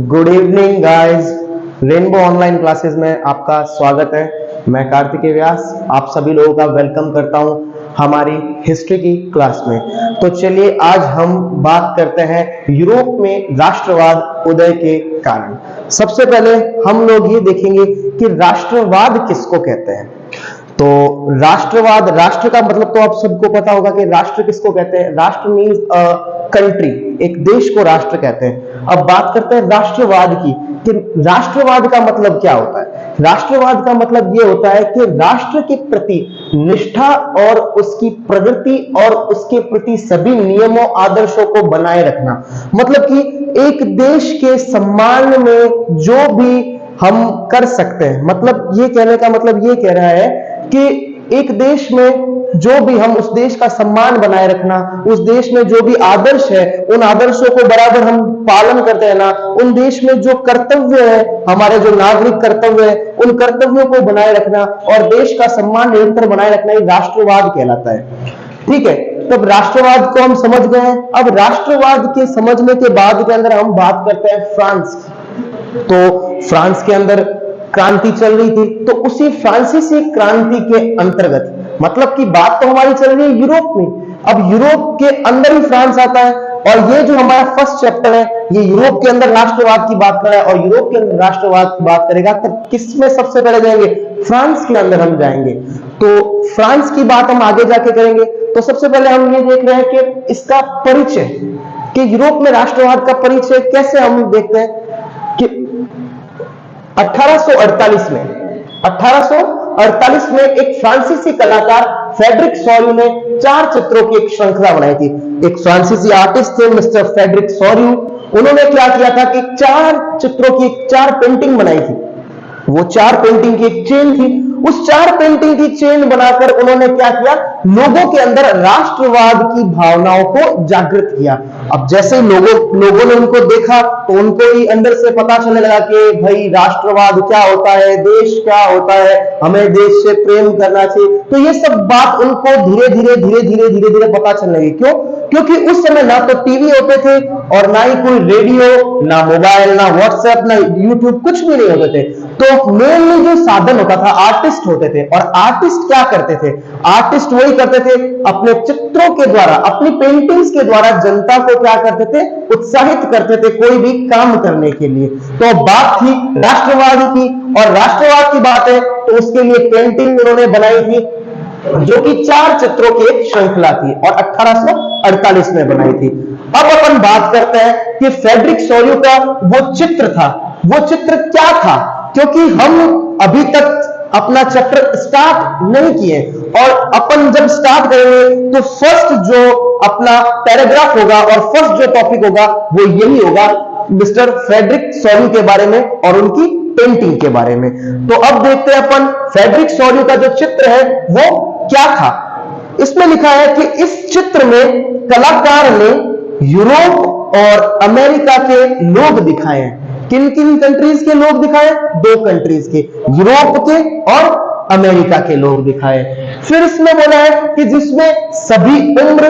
Good evening guys. Rainbow online classes में आपका स्वागत है। मैं कार्तिकेय व्यास आप सभी लोगों का वेलकम करता हूं हमारी हिस्ट्री की क्लास में। तो चलिए आज हम बात करते हैं यूरोप में राष्ट्रवाद उदय के कारण। सबसे पहले हम लोग ये देखेंगे कि राष्ट्रवाद किसको कहते हैं। तो राष्ट्रवाद, राष्ट्र का मतलब तो आप सबको पता होगा कि राष्ट्र किसको कहते हैं। राष्ट्र मीन्स कंट्री, एक देश को राष्ट्र कहते हैं। अब बात करते हैं राष्ट्रवाद की कि राष्ट्रवाद का मतलब क्या होता है। राष्ट्रवाद का मतलब यह होता है कि राष्ट्र के प्रति निष्ठा और उसकी प्रगति और उसके प्रति सभी नियमों आदर्शों को बनाए रखना। मतलब कि एक देश के सम्मान में जो भी हम कर सकते हैं, मतलब ये कहने का मतलब ये कह रहा है कि एक देश में जो भी हम उस देश का सम्मान बनाए रखना, उस देश में जो भी आदर्श है उन आदर्शों को बराबर हम पालन करते रहना, उन देश में जो कर्तव्य है, हमारे जो नागरिक कर्तव्य है, उन कर्तव्यों को बनाए रखना और देश का सम्मान निरंतर बनाए रखना, ये राष्ट्रवाद कहलाता है। ठीक है, तब राष्ट्रवाद को हम समझ गए हैं। अब राष्ट्रवाद के समझने के बाद के अंदर हम बात करते हैं फ्रांस की। तो फ्रांस के अंदर क्रांति चल रही थी, तो उसी फ्रांसीसी क्रांति के अंतर्गत, मतलब की बात तो हमारी चल रही है यूरोप में, अब यूरोप के अंदर ही फ्रांस आता है और ये जो हमारा फर्स्ट चैप्टर है ये यूरोप के अंदर राष्ट्रवाद की बात कर रहा है और यूरोप के अंदर राष्ट्रवाद की बात करेगा। तो किसमें सबसे पहले जाएंगे? फ्रांस के अंदर हम जाएंगे। तो फ्रांस की बात हम आगे जाके करेंगे। तो सबसे पहले हम ये देख रहे हैं कि इसका परिचय, कि यूरोप में राष्ट्रवाद का परिचय कैसे हम देखते हैं कि 1848 में एक फ्रांसीसी कलाकार फ्रेडरिक सोर्यू ने 4 चित्रों की एक श्रृंखला बनाई थी। एक फ्रांसीसी आर्टिस्ट थे मिस्टर फ्रेडरिक सोर्यू, उन्होंने क्या किया था कि 4 चित्रों की 4 पेंटिंग बनाई थी। वो 4 पेंटिंग की एक चेन थी। उस 4 पेंटिंग की चेन बनाकर उन्होंने क्या किया, लोगों के अंदर राष्ट्रवाद की भावनाओं को जागृत किया। अब जैसे लोगों ने उनको देखा तो उनको ही अंदर से पता चलने लगा कि भाई राष्ट्रवाद क्या होता है, देश क्या होता है, हमें देश से प्रेम करना चाहिए। तो ये सब बात उनको धीरे धीरे पता चलने लगी। क्यों? क्योंकि उस समय ना तो टीवी होते थे और ना ही कोई रेडियो, ना मोबाइल, ना व्हाट्सएप, ना यूट्यूब, कुछ भी नहीं होते थे। तो मेनली जो साधन होता था आर्टिस्ट होते थे। और आर्टिस्ट क्या करते थे? आर्टिस्ट वही करते थे, अपने चित्रों के द्वारा, अपनी पेंटिंग्स के द्वारा जनता को क्या करते थे, उत्साहित करते थे कोई भी काम करने के लिए। तो बात थी राष्ट्रवाद की, और राष्ट्रवाद की बात है तो उसके लिए पेंटिंग उन्होंने बनाई थी जो कि 4 चित्रों की एक श्रृंखला थी और 1848 में बनाई थी। अब अपन बात करते हैं कि फ्रेडरिक सोर्यू का वो चित्र था, वो चित्र क्या था, क्योंकि हम अभी तक अपना चैप्टर स्टार्ट नहीं किए और अपन जब स्टार्ट करेंगे तो फर्स्ट जो अपना पैराग्राफ होगा और फर्स्ट जो टॉपिक होगा वो यही होगा, मिस्टर फ्रेडरिक सोर्यू के बारे में और उनकी पेंटिंग के बारे में। तो अब देखते हैं अपन फ्रेडरिक सोर्यू का जो चित्र है वो क्या था। इसमें लिखा है कि इस चित्र में कलाकार ने यूरोप और अमेरिका के लोग दिखाए हैं। किन किन कंट्रीज के लोग दिखाए? 2 कंट्रीज के, यूरोप के और अमेरिका के लोग दिखाए। फिर इसमें बोला है कि जिसमें सभी उम्र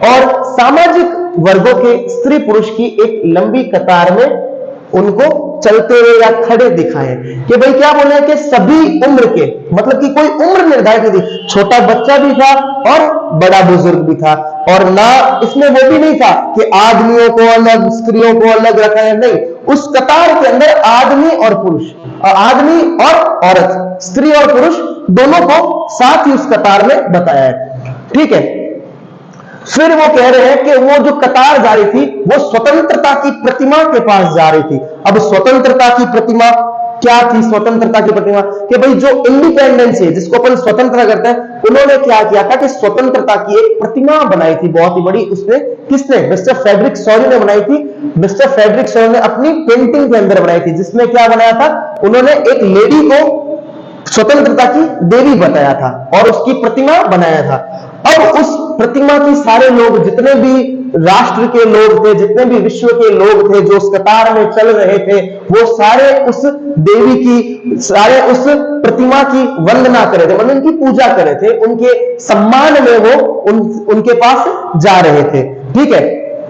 और सामाजिक वर्गों के स्त्री पुरुष की एक लंबी कतार में उनको चलते हुए या खड़े दिखाए। कि भाई क्या बोले कि सभी उम्र के, मतलब कि कोई उम्र निर्धारित नहीं थी, छोटा बच्चा भी था और बड़ा बुजुर्ग भी था। और ना इसमें वो भी नहीं था कि आदमियों को अलग स्त्रियों को अलग रखा है, नहीं, उस कतार के अंदर आदमी और पुरुष, आदमी और औरत, स्त्री और पुरुष दोनों को साथ ही उस कतार में बताया है। ठीक है, फिर वो कह रहे हैं कि वो जो कतार जा रही थी वो स्वतंत्रता की प्रतिमा के पास जा रही थी। अब स्वतंत्रता की प्रतिमा क्या थी? स्वतंत्रता की प्रतिमा कि भाई जो इंडिपेंडेंस है, जिसको अपन स्वतंत्र करते हैं, उन्होंने क्या किया था कि स्वतंत्रता की एक प्रतिमा बनाई थी बहुत ही बड़ी। उसने किसने? मिस्टर फ्रेडरिक सोर्यू ने बनाई थी। मिस्टर फ्रेडरिक सोर्यू ने अपनी पेंटिंग के अंदर बनाई थी, जिसमें क्या बनाया था, उन्होंने एक लेडी को स्वतंत्रता की देवी बताया था और उसकी प्रतिमा बनाया था। अब उस प्रतिमा की सारे लोग, जितने भी राष्ट्र के लोग थे, जितने भी विश्व के लोग थे जो उस कतार में चल रहे थे, वो सारे उस देवी की, सारे उस प्रतिमा की वंदना कर रहे थे, मतलब उनकी पूजा कर रहे थे, उनके सम्मान में वो उनके पास जा रहे थे। ठीक है,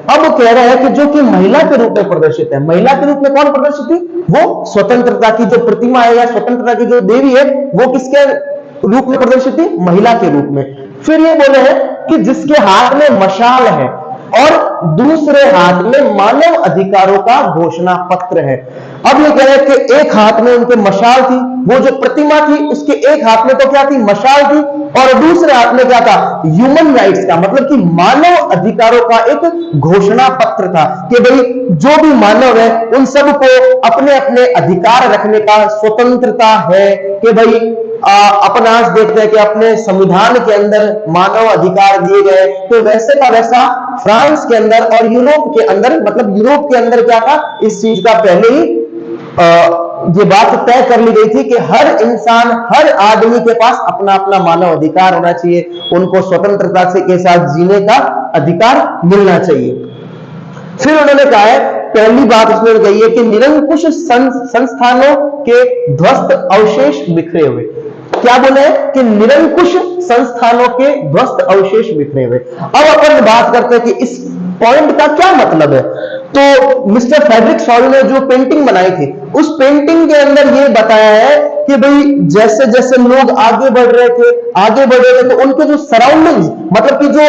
अब वो कह रहे हैं कि जो कि महिला के रूप में प्रदर्शित है, महिला के रूप में कौन प्रदर्शित थी? वो स्वतंत्रता की जो प्रतिमा है या स्वतंत्रता की जो देवी है वो किसके रूप में प्रदर्शित थी? महिला के रूप में। फिर ये बोले हैं कि जिसके हाथ में मशाल है और दूसरे हाथ में मानव अधिकारों का घोषणा पत्र है। अब ये कह रहे हैं कि एक हाथ में उनके मशाल थी, वो जो प्रतिमा थी उसके एक हाथ में तो क्या थी? मशाल थी, और दूसरे हाथ में क्या था? ह्यूमन राइट्स का, मतलब कि मानव अधिकारों का एक घोषणा पत्र था कि भाई जो भी मानव है उन सबको अपने अपने अधिकार रखने का स्वतंत्रता है कि भाई अपन आज देखते हैं कि अपने संविधान के अंदर मानव अधिकार दिए गए, तो वैसे का वैसा फ्रांस के अंदर और यूरोप के अंदर, मतलब यूरोप के अंदर क्या था? इस चीज का पहले ही ये बात तय कर ली गई थी कि हर इंसान, हर आदमी के पास अपना अपना मानव अधिकार होना चाहिए, उनको स्वतंत्रता से के साथ जीने का अधिकार मिलना चाहिए। फिर उन्होंने कहा है, पहली बात उसने कही है कि निरंकुश संस्थानों के ध्वस्त अवशेष बिखरे हुए। क्या बोले? कि निरंकुश संस्थानों के ध्वस्त अवशेष बिखरे हुए। अब अपन बात करते हैं कि इस पॉइंट का क्या मतलब है। तो मिस्टर फ्रेडरिक सॉरी ने जो पेंटिंग बनाई थी, उस पेंटिंग के अंदर ये बताया है कि भाई जैसे जैसे लोग आगे बढ़ रहे थे तो उनके जो सराउंडिंग्स, मतलब कि जो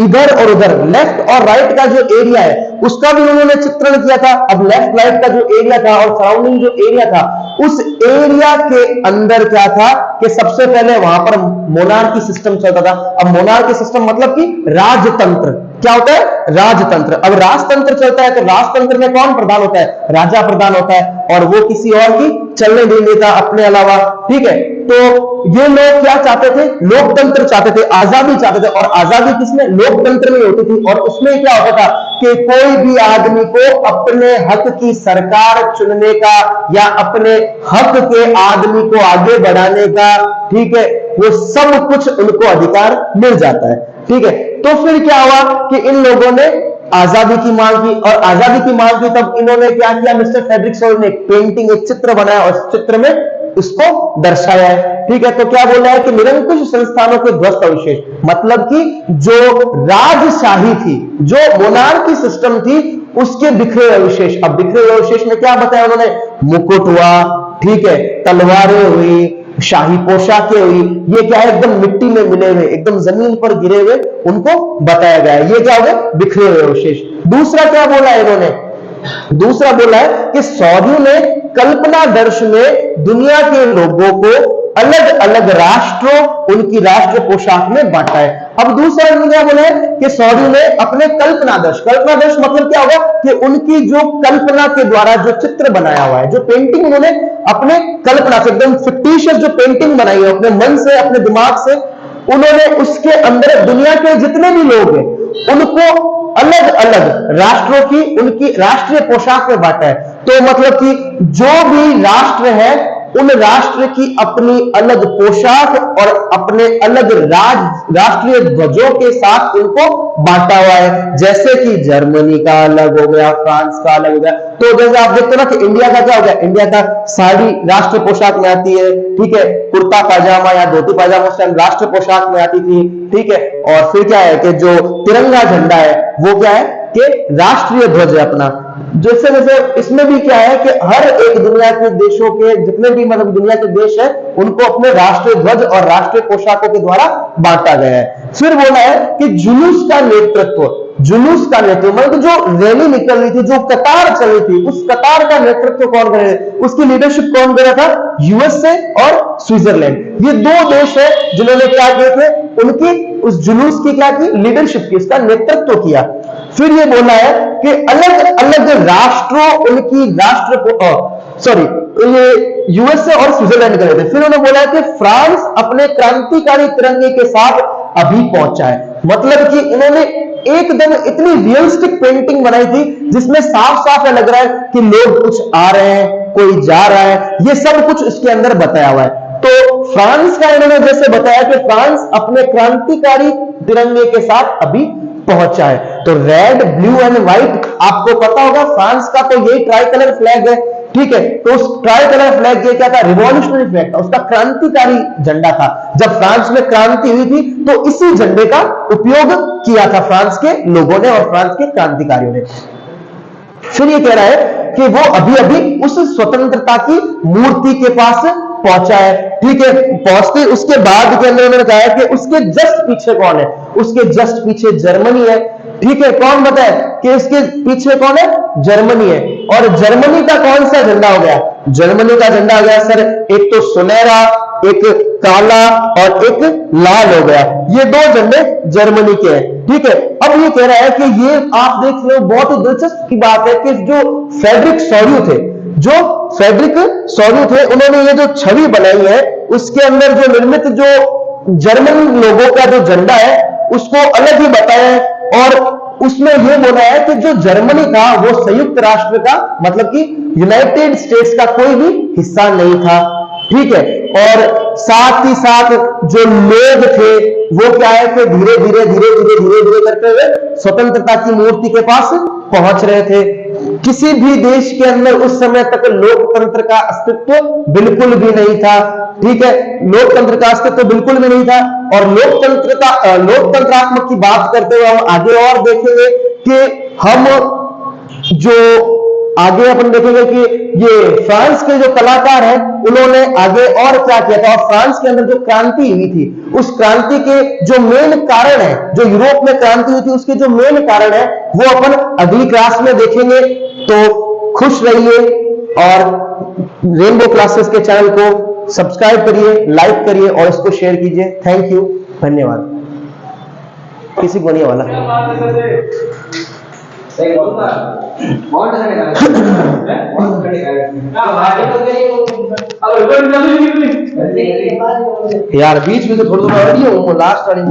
इधर और उधर, लेफ्ट और राइट का जो एरिया है उसका भी उन्होंने चित्रण किया था। अब लेफ्ट राइट का जो एरिया था और सराउंडिंग जो एरिया था, उस एरिया के अंदर क्या था कि सबसे पहले वहां पर मोनार्की सिस्टम चलता था। अब मोनार्की सिस्टम मतलब कि राजतंत्र। क्या होता है? राजतंत्र। अब राजतंत्र चलता है तो राजतंत्र में कौन प्रधान होता है? राजा प्रधान होता है, और वो किसी और की चलने नहीं देता अपने अलावा। ठीक है, तो ये लोग क्या चाहते थे? लोकतंत्र चाहते थे, आजादी चाहते थे। और आजादी किसमें? लोकतंत्र में होती थी। और उसमें क्या होता था कि कोई भी आदमी को अपने हक की सरकार चुनने का या अपने हक के आदमी को आगे बढ़ाने का, ठीक है, वो सब कुछ उनको अधिकार मिल जाता है। ठीक है, तो फिर क्या हुआ कि इन लोगों ने आजादी की मांग की, और आजादी की मांग की तब इन्होंने क्या किया? मिस्टर फ्रेडरिक सॉरी ने एक पेंटिंग, एक चित्र बनाया और उस चित्र में इसको दर्शाया है। ठीक है, तो क्या बोल रहा है कि निरंकुश संस्थानों के ध्वस्त अवशेष, मतलब कि जो राजशाही थी, जो मोनार्की सिस्टम थी, उसके बिखरे अवशेष। अब बिखरे अवशेष में क्या बताया उन्होंने? मुकुट हुआ, ठीक है, तलवारें हुई, शाही पोशाकें हुई, ये क्या है? एकदम मिट्टी में मिले हुए, एकदम जमीन पर गिरे हुए उनको बताया गया है। ये क्या हो गए? बिखरे हुए अवशेष। दूसरा क्या बोला है इन्होंने? दूसरा बोला है कि सौर्य ने कल्पना दर्श में दुनिया के लोगों को अलग अलग राष्ट्रों, उनकी राष्ट्र पोशाक में बांटा है। अब दूसरा इन्होंने क्या बोला है कि सौर्य ने अपने कल्पना दर्श मतलब क्या होगा कि उनकी जो कल्पना के द्वारा जो चित्र बनाया हुआ है, जो पेंटिंग उन्होंने अपने कल्पना से, एकदम फिक्टिशियस जो पेंटिंग बनाई है अपने मन से, अपने दिमाग से, उन्होंने उसके अंदर दुनिया के जितने भी लोग हैं उनको अलग अलग राष्ट्रों की, उनकी राष्ट्रीय पोशाक में बांटा है। तो मतलब कि जो भी राष्ट्र है उन राष्ट्र की अपनी अलग पोशाक और अपने अलग राष्ट्रीय ध्वजों के साथ उनको बांटा हुआ है। जैसे कि जर्मनी का अलग हो गया, फ्रांस का अलग हो गया। तो जैसे आप देखते हो ना कि इंडिया का क्या हो गया? इंडिया का साड़ी राष्ट्र पोशाक में आती है, ठीक है, कुर्ता पाजामा या धोती पाजामा उस टाइम राष्ट्र पोशाक में आती थी, ठीक है। और फिर क्या है कि जो तिरंगा झंडा है वो क्या है कि राष्ट्रीय ध्वज है अपना। जैसे जैसे इसमें भी क्या है कि हर एक दुनिया के देशों के जितने भी, मतलब दुनिया के देश है, उनको अपने राष्ट्रीय ध्वज और राष्ट्रीय पोशाकों के द्वारा बांटा गया है। फिर बोला है कि जुलूस का नेतृत्व, मतलब जो रैली निकल रही थी, जो कतार चल रही थी, उस कतार का नेतृत्व कौन कर रहे थे? उसकी लीडरशिप कौन कर रहा था? यूएसए और स्विट्जरलैंड। ये दो देश है जिन्होंने क्या किए थे? उनकी उस जुलूस की क्या की? लीडरशिप की, इसका नेतृत्व किया। फिर ये बोला है कि अलग अलग राष्ट्रों, उनकी ये यूएसए और स्विट्जरलैंड कर रहे थे। फिर उन्होंने बोला है कि फ्रांस अपने क्रांतिकारी तिरंगे के साथ अभी पहुंचा है। मतलब कि इन्होंने एकदम इतनी रियलिस्टिक पेंटिंग बनाई थी जिसमें साफ साफ लग रहा है कि लोग कुछ आ रहे हैं, कोई जा रहा है, ये सब कुछ इसके अंदर बताया हुआ है। तो फ्रांस का इन्होंने जैसे बताया कि फ्रांस अपने क्रांतिकारी तिरंगे के साथ अभी पहुंचा है। तो रेड, ब्लू एंड व्हाइट, आपको पता होगा फ्रांस का तो यही ट्राई कलर फ्लैग है ठीक है, तो उस ट्राई कलर फ्लैग ये क्या था, रिवॉल्यूशनरी फ्लैग था, उसका क्रांतिकारी झंडा था। जब फ्रांस में क्रांति हुई थी तो इसी झंडे का उपयोग किया था फ्रांस के लोगों ने और फ्रांस के क्रांतिकारियों ने। फिर ये कह रहा है कि वो अभी अभी उस स्वतंत्रता की मूर्ति के पास पहुंचा है, ठीक है। पहुंचते उसके बाद के अंदर उन्होंने कहा है कि उसके जस्ट पीछे कौन है, उसके जस्ट पीछे जर्मनी है, ठीक है। कौन बताए कि इसके पीछे कौन है, जर्मनी है। और जर्मनी का कौन सा झंडा हो गया, जर्मनी का झंडा हो गया सर, एक तो सुनहरा, एक काला और एक लाल हो गया, ये दो झंडे जर्मनी के हैं, ठीक है। अब ये कह रहा है कि ये आप देख रहे हो बहुत ही दिलचस्प की बात है कि जो फ्रेडरिक सोर्यू थे, जो फ्रेडरिक सोर्यू थे, उन्होंने ये जो छवि बनाई है उसके अंदर जो निर्मित जो जर्मन लोगों का जो झंडा है उसको अलग ही बताया है। और उसमें यह बोला है कि जो जर्मनी था वो संयुक्त राष्ट्र का मतलब कि यूनाइटेड स्टेट्स का कोई भी हिस्सा नहीं था, ठीक है। और साथ ही साथ जो लोग थे वो क्या है कि धीरे धीरे धीरे धीरे धीरे धीरे करते हुए स्वतंत्रता की मूर्ति के पास पहुंच रहे थे। किसी भी देश के अंदर उस समय तक लोकतंत्र का अस्तित्व बिल्कुल भी नहीं था, ठीक है, लोकतंत्र का अस्तित्व बिल्कुल भी नहीं था। और लोकतंत्रात्मक की बात करते हुए हम आगे और देखेंगे कि हम जो आगे अपन देखेंगे कि ये फ्रांस के जो कलाकार हैं उन्होंने आगे और क्या किया था, और फ्रांस के अंदर जो क्रांति हुई थी उस क्रांति के जो मेन कारण है, जो यूरोप में क्रांति हुई थी उसके जो मेन कारण है वो अपन अगली क्लास में देखेंगे। तो खुश रहिए और रेनबो क्लासेस के चैनल को सब्सक्राइब करिए, लाइक करिए और इसको शेयर कीजिए। थैंक यू, धन्यवाद। किसी को नहीं वाला यार बीच में तो थोड़ा थोड़ा लास्ट वाली